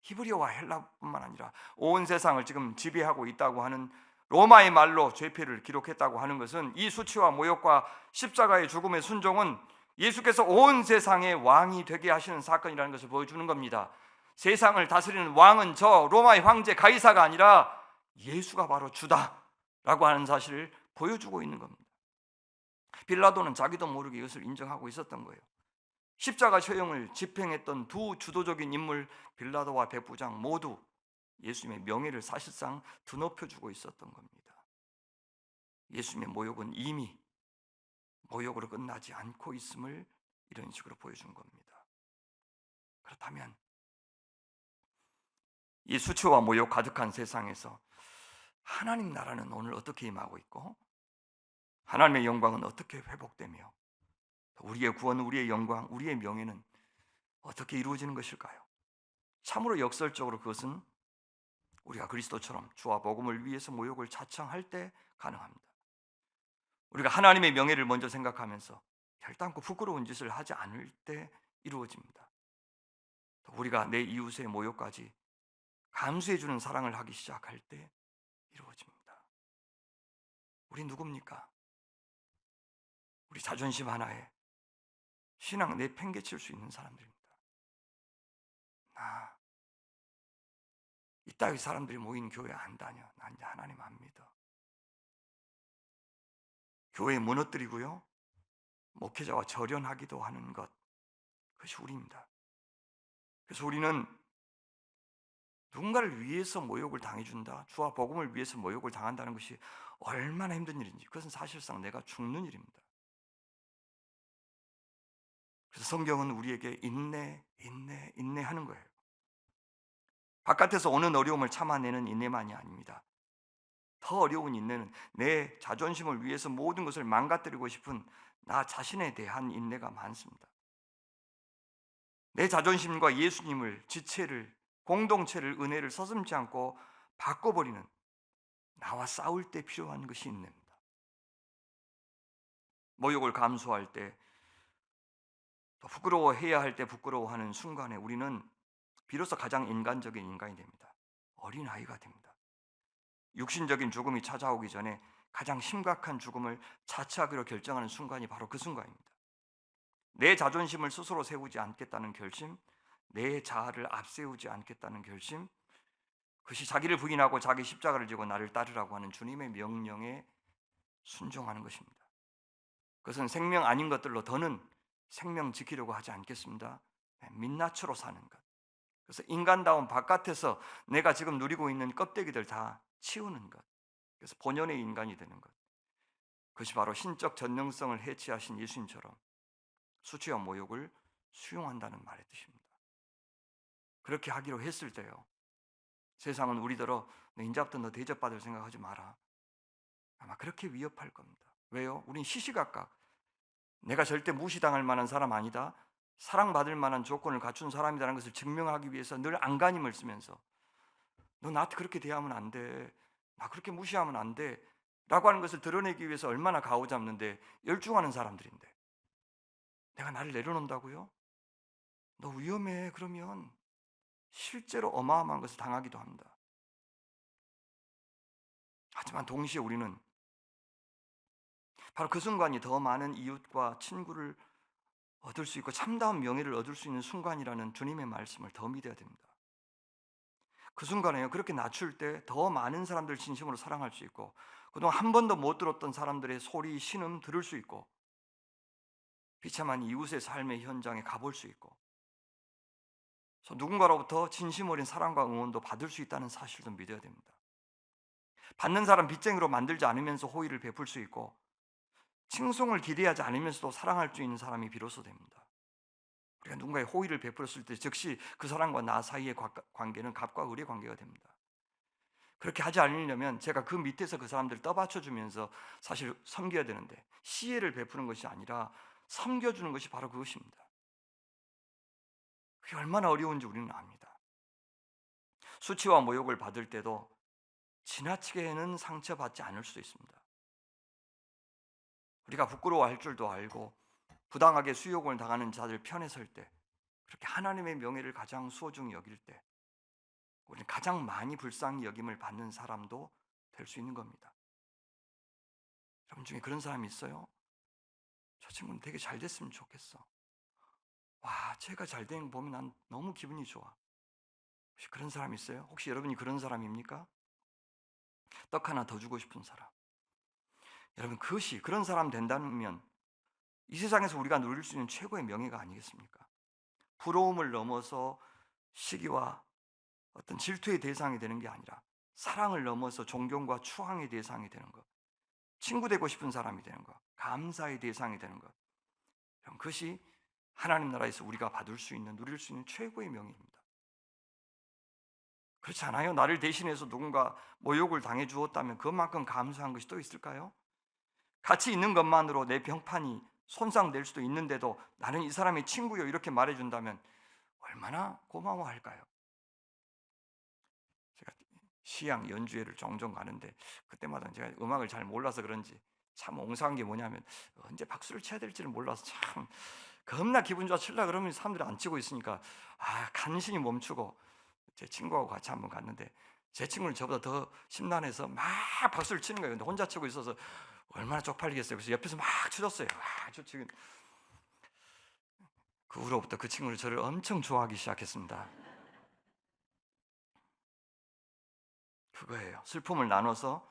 히브리어와 헬라뿐만 아니라 온 세상을 지금 지배하고 있다고 하는 로마의 말로 죄패를 기록했다고 하는 것은 이 수치와 모욕과 십자가의 죽음의 순종은 예수께서 온 세상의 왕이 되게 하시는 사건이라는 것을 보여주는 겁니다. 세상을 다스리는 왕은 저 로마의 황제 가이사가 아니라 예수가 바로 주다라고 하는 사실을 보여주고 있는 겁니다. 빌라도는 자기도 모르게 이것을 인정하고 있었던 거예요. 십자가 처형을 집행했던 두 주도적인 인물 빌라도와 백부장 모두 예수님의 명예를 사실상 드높여주고 있었던 겁니다. 예수님의 모욕은 이미 모욕으로 끝나지 않고 있음을 이런 식으로 보여준 겁니다. 그렇다면 이 수치와 모욕 가득한 세상에서 하나님 나라는 오늘 어떻게 임하고 있고 하나님의 영광은 어떻게 회복되며 우리의 구원, 우리의 영광, 우리의 명예는 어떻게 이루어지는 것일까요? 참으로 역설적으로 그것은 우리가 그리스도처럼 주와 복음을 위해서 모욕을 자청할 때 가능합니다. 우리가 하나님의 명예를 먼저 생각하면서 결단코 부끄러운 짓을 하지 않을 때 이루어집니다. 우리가 내 이웃의 모욕까지 감수해 주는 사랑을 하기 시작할 때 이루어집니다. 우리 누굽니까? 우리 자존심 하나에 신앙 내팽개칠 수 있는 사람들입니다. 이따위 사람들이 모인 교회 안 다녀. 난 이제 하나님 안 믿어. 교회 무너뜨리고요, 목회자와 절연하기도 하는 것, 그것이 우리입니다. 그래서 우리는 누군가를 위해서 모욕을 당해준다, 주와 복음을 위해서 모욕을 당한다는 것이 얼마나 힘든 일인지, 그것은 사실상 내가 죽는 일입니다. 그래서 성경은 우리에게 인내하는 거예요. 바깥에서 오는 어려움을 참아내는 인내만이 아닙니다. 더 어려운 인내는 내 자존심을 위해서 모든 것을 망가뜨리고 싶은 나 자신에 대한 인내가 많습니다. 내 자존심과 예수님을, 지체를, 공동체를, 은혜를 서슴지 않고 바꿔버리는 나와 싸울 때 필요한 것이 인내입니다. 모욕을 감수할 때, 또 부끄러워해야 할 때 부끄러워하는 순간에 우리는 비로소 가장 인간적인 인간이 됩니다. 어린아이가 됩니다. 육신적인 죽음이 찾아오기 전에 가장 심각한 죽음을 자처하기로 결정하는 순간이 바로 그 순간입니다. 내 자존심을 스스로 세우지 않겠다는 결심, 내 자아를 앞세우지 않겠다는 결심, 그것이 자기를 부인하고 자기 십자가를 지고 나를 따르라고 하는 주님의 명령에 순종하는 것입니다. 그것은 생명 아닌 것들로 더는 생명 지키려고 하지 않겠습니다. 민낯으로 사는 것, 그래서 인간다운 바깥에서 내가 지금 누리고 있는 껍데기들 다 치우는 것. 그래서 본연의 인간이 되는 것. 그것이 바로 신적 전능성을 해치하신 예수님처럼 수치와 모욕을 수용한다는 말의 뜻입니다. 그렇게 하기로 했을 때요, 세상은 우리더러 너 인자부터 너 대접받을 생각하지 마라, 아마 그렇게 위협할 겁니다. 왜요? 우린 시시각각 내가 절대 무시당할 만한 사람 아니다, 사랑받을 만한 조건을 갖춘 사람이라는 것을 증명하기 위해서 늘 안간힘을 쓰면서 너 나한테 그렇게 대하면 안 돼, 나 그렇게 무시하면 안 돼 라고 하는 것을 드러내기 위해서 얼마나 가오잡는데 열중하는 사람들인데, 내가 나를 내려놓는다고요? 너 위험해. 그러면 실제로 어마어마한 것을 당하기도 합니다. 하지만 동시에 우리는 바로 그 순간이 더 많은 이웃과 친구를 얻을 수 있고 참다운 명예를 얻을 수 있는 순간이라는 주님의 말씀을 더 믿어야 됩니다. 그 순간에요, 그렇게 낮출 때 더 많은 사람들 진심으로 사랑할 수 있고, 그동안 한 번도 못 들었던 사람들의 소리, 신음 들을 수 있고, 비참한 이웃의 삶의 현장에 가볼 수 있고, 누군가로부터 진심 어린 사랑과 응원도 받을 수 있다는 사실도 믿어야 됩니다. 받는 사람 빚쟁이로 만들지 않으면서 호의를 베풀 수 있고, 칭송을 기대하지 않으면서도 사랑할 수 있는 사람이 비로소 됩니다. 우리가 누군가의 호의를 베풀었을 때 즉시 그 사람과 나 사이의 관계는 갑과 을의 관계가 됩니다. 그렇게 하지 않으려면 제가 그 밑에서 그 사람들을 떠받쳐주면서 사실 섬겨야 되는데, 시혜를 베푸는 것이 아니라 섬겨주는 것이 바로 그것입니다. 그게 얼마나 어려운지 우리는 압니다. 수치와 모욕을 받을 때도 지나치게는 상처받지 않을 수도 있습니다. 우리가 부끄러워할 줄도 알고 부당하게 수욕을 당하는 자들 편에 설 때, 그렇게 하나님의 명예를 가장 소중히 여길 때, 우리는 가장 많이 불쌍히 여김을 받는 사람도 될 수 있는 겁니다. 여러분 중에 그런 사람이 있어요? 저 친구는 되게 잘 됐으면 좋겠어. 와, 쟤가 잘 되는 거 보면 난 너무 기분이 좋아. 혹시 그런 사람 있어요? 혹시 여러분이 그런 사람입니까? 떡 하나 더 주고 싶은 사람. 여러분, 그것이 그런 사람 된다면 이 세상에서 우리가 누릴 수 있는 최고의 명예가 아니겠습니까? 부러움을 넘어서 시기와 어떤 질투의 대상이 되는 게 아니라 사랑을 넘어서 존경과 추앙의 대상이 되는 것, 친구 되고 싶은 사람이 되는 것, 감사의 대상이 되는 것, 그것이 하나님 나라에서 우리가 받을 수 있는, 누릴 수 있는 최고의 명예입니다. 그렇지 않아요? 나를 대신해서 누군가 모욕을 당해 주었다면 그만큼 감사한 것이 또 있을까요? 같이 있는 것만으로 내 병판이 손상될 수도 있는데도 나는 이 사람의 친구요 이렇게 말해준다면 얼마나 고마워할까요? 제가 시향 연주회를 종종 가는데 그때마다 제가 음악을 잘 몰라서 그런지 참 옹사한 게 뭐냐면, 언제 박수를 쳐야 될지를 몰라서 참 겁나 기분 좋아 치려고 그러면 사람들이 안 치고 있으니까 간신히 멈추고 제 친구하고 같이 한번 갔는데, 제 친구는 저보다 더 심란해서 막 박수를 치는 거예요. 근데 혼자 치고 있어서 얼마나 쪽팔리겠어요. 그래서 옆에서 막 쳐줬어요. 저 지금 그 후로부터 그 친구는 저를 엄청 좋아하기 시작했습니다. 그거예요. 슬픔을 나눠서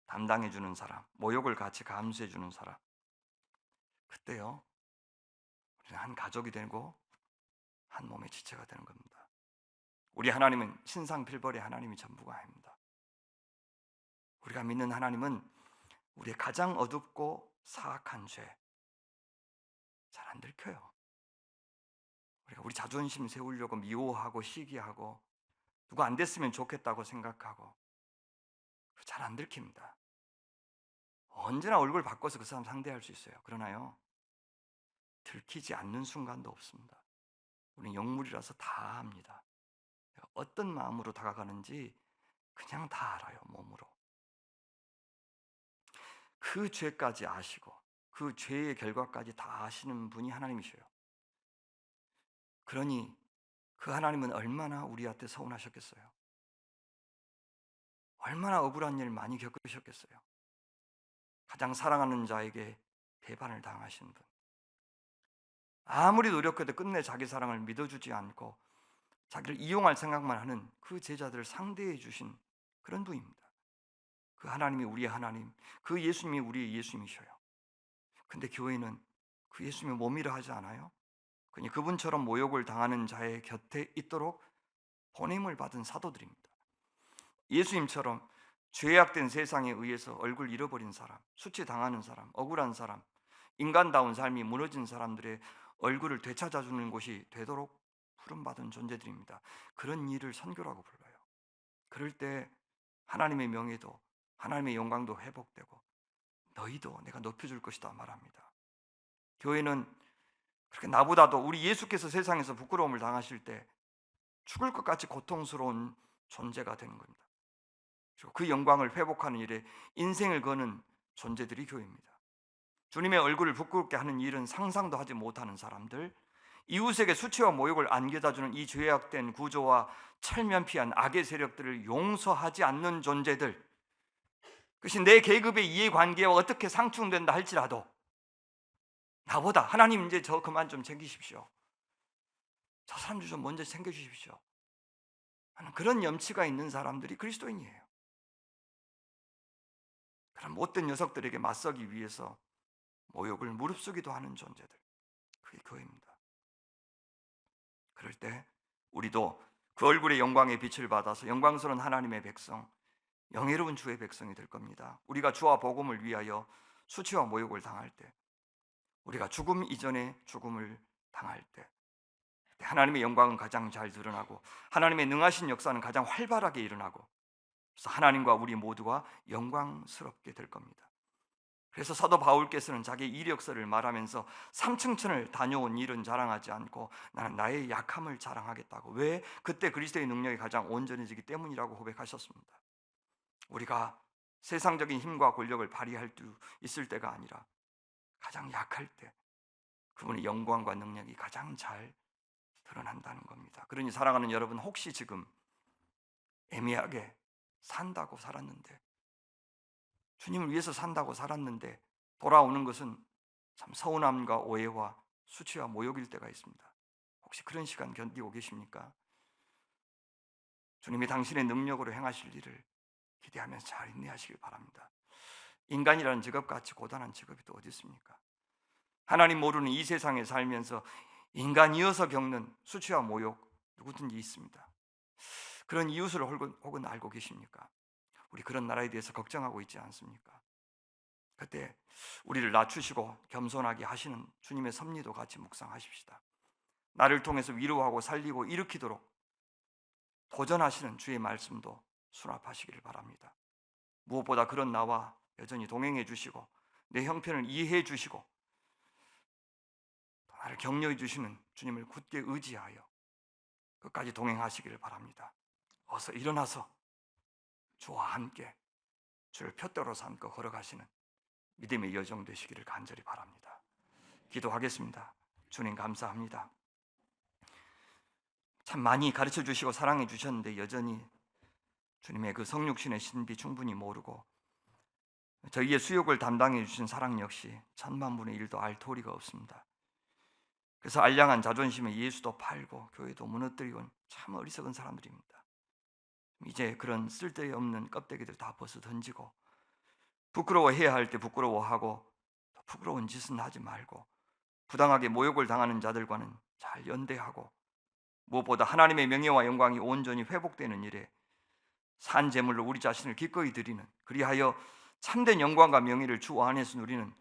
담당해 주는 사람, 모욕을 같이 감수해 주는 사람. 그때요, 우리는 한 가족이 되고 한 몸의 지체가 되는 겁니다. 우리 하나님은 신상필벌의 하나님이 전부가 아닙니다. 우리가 믿는 하나님은 우리의 가장 어둡고 사악한 죄 잘 안 들켜요. 우리가 우리 자존심 세우려고 미워하고 시기하고 누가 안 됐으면 좋겠다고 생각하고 잘 안 들킵니다. 언제나 얼굴 바꿔서 그 사람 상대할 수 있어요. 그러나요, 들키지 않는 순간도 없습니다. 우리는 영물이라서 다 압니다. 어떤 마음으로 다가가는지 그냥 다 알아요, 몸으로. 그 죄까지 아시고 그 죄의 결과까지 다 아시는 분이 하나님이셔요. 그러니 그 하나님은 얼마나 우리한테 서운하셨겠어요. 얼마나 억울한 일 많이 겪으셨겠어요. 가장 사랑하는 자에게 배반을 당하신 분, 아무리 노력해도 끝내 자기 사랑을 믿어주지 않고 자기를 이용할 생각만 하는 그 제자들을 상대해 주신 그런 분입니다. 그 하나님이 우리의 하나님, 그 예수님이 우리의 예수님이셔요. 근데 교회는 그 예수님이 몸이라 하지 않아요? 그분처럼 모욕을 당하는 자의 곁에 있도록 보냄을 받은 사도들입니다. 예수님처럼 죄악된 세상에 의해서 얼굴 잃어버린 사람, 수치당하는 사람, 억울한 사람, 인간다운 삶이 무너진 사람들의 얼굴을 되찾아주는 곳이 되도록 부름받은 존재들입니다. 그런 일을 선교라고 불러요. 그럴 때 하나님의 명예도 하나님의 영광도 회복되고 너희도 내가 높여줄 것이다 말합니다. 교회는 그렇게 나보다도 우리 예수께서 세상에서 부끄러움을 당하실 때 죽을 것 같이 고통스러운 존재가 되는 겁니다. 그리고 그 영광을 회복하는 일에 인생을 거는 존재들이 교회입니다. 주님의 얼굴을 부끄럽게 하는 일은 상상도 하지 못하는 사람들, 이웃에게 수치와 모욕을 안겨다주는 이 죄악된 구조와 철면피한 악의 세력들을 용서하지 않는 존재들, 그것이 내 계급의 이해관계와 어떻게 상충된다 할지라도 나보다 하나님 이제 저 그만 좀 챙기십시오, 저 사람들 좀 먼저 챙겨주십시오 하는 그런 염치가 있는 사람들이 그리스도인이에요. 그런 못된 녀석들에게 맞서기 위해서 모욕을 무릅쓰기도 하는 존재들, 그게 교회입니다. 그럴 때 우리도 그 얼굴의 영광의 빛을 받아서 영광스러운 하나님의 백성, 영예로운 주의 백성이 될 겁니다. 우리가 주와 복음을 위하여 수치와 모욕을 당할 때, 우리가 죽음 이전에 죽음을 당할 때 하나님의 영광은 가장 잘 드러나고 하나님의 능하신 역사는 가장 활발하게 일어나고, 그래서 하나님과 우리 모두가 영광스럽게 될 겁니다. 그래서 사도 바울께서는 자기의 이력서를 말하면서 삼층천을 다녀온 일은 자랑하지 않고 나는 나의 약함을 자랑하겠다고. 왜? 그때 그리스도의 능력이 가장 온전해지기 때문이라고 고백하셨습니다. 우리가 세상적인 힘과 권력을 발휘할 수 있을 때가 아니라 가장 약할 때 그분의 영광과 능력이 가장 잘 드러난다는 겁니다. 그러니 사랑하는 여러분, 혹시 지금 애매하게 산다고 살았는데, 주님을 위해서 산다고 살았는데 돌아오는 것은 참 서운함과 오해와 수치와 모욕일 때가 있습니다. 혹시 그런 시간 견디고 계십니까? 주님이 당신의 능력으로 행하실 일을 기대하면서 잘 인내하시길 바랍니다. 인간이라는 직업같이 고단한 직업이 또 어디 있습니까? 하나님 모르는 이 세상에 살면서 인간이어서 겪는 수치와 모욕 누구든지 있습니다. 그런 이웃을 혹은 알고 계십니까? 우리 그런 나라에 대해서 걱정하고 있지 않습니까? 그때 우리를 낮추시고 겸손하게 하시는 주님의 섭리도 같이 묵상하십시다. 나를 통해서 위로하고 살리고 일으키도록 도전하시는 주의 말씀도 수납하시기를 바랍니다. 무엇보다 그런 나와 여전히 동행해 주시고 내 형편을 이해해 주시고 나를 격려해 주시는 주님을 굳게 의지하여 끝까지 동행하시기를 바랍니다. 어서 일어나서 주와 함께 주를 푯대로 삼고 걸어가시는 믿음의 여정 되시기를 간절히 바랍니다. 기도하겠습니다. 주님 감사합니다. 참 많이 가르쳐 주시고 사랑해 주셨는데 여전히 주님의 그 성육신의 신비 충분히 모르고 저희의 수욕을 담당해 주신 사랑 역시 천만분의 1도 알 도리가 없습니다. 그래서 알량한 자존심에 예수도 팔고 교회도 무너뜨리고 참 어리석은 사람들입니다. 이제 그런 쓸데없는 껍데기들 다 벗어 던지고 부끄러워해야 할 때 부끄러워하고 부끄러운 짓은 하지 말고 부당하게 모욕을 당하는 자들과는 잘 연대하고 무엇보다 하나님의 명예와 영광이 온전히 회복되는 일에 산 제물로 우리 자신을 기꺼이 드리는, 그리하여 참된 영광과 명예를 주 안에서 누리는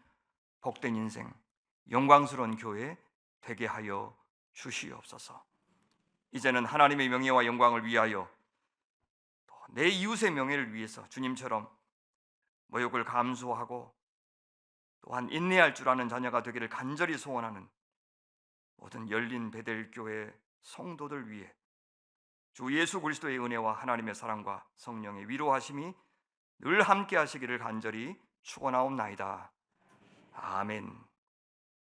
복된 인생, 영광스러운 교회 되게 하여 주시옵소서. 이제는 하나님의 명예와 영광을 위하여 또 내 이웃의 명예를 위해서 주님처럼 모욕을 감수하고 또한 인내할 줄 아는 자녀가 되기를 간절히 소원하는 모든 열린 베델교회 성도들 위해 주 예수 그리스도의 은혜와 하나님의 사랑과 성령의 위로하심이 늘 함께 하시기를 간절히 축원하옵나이다. 아멘.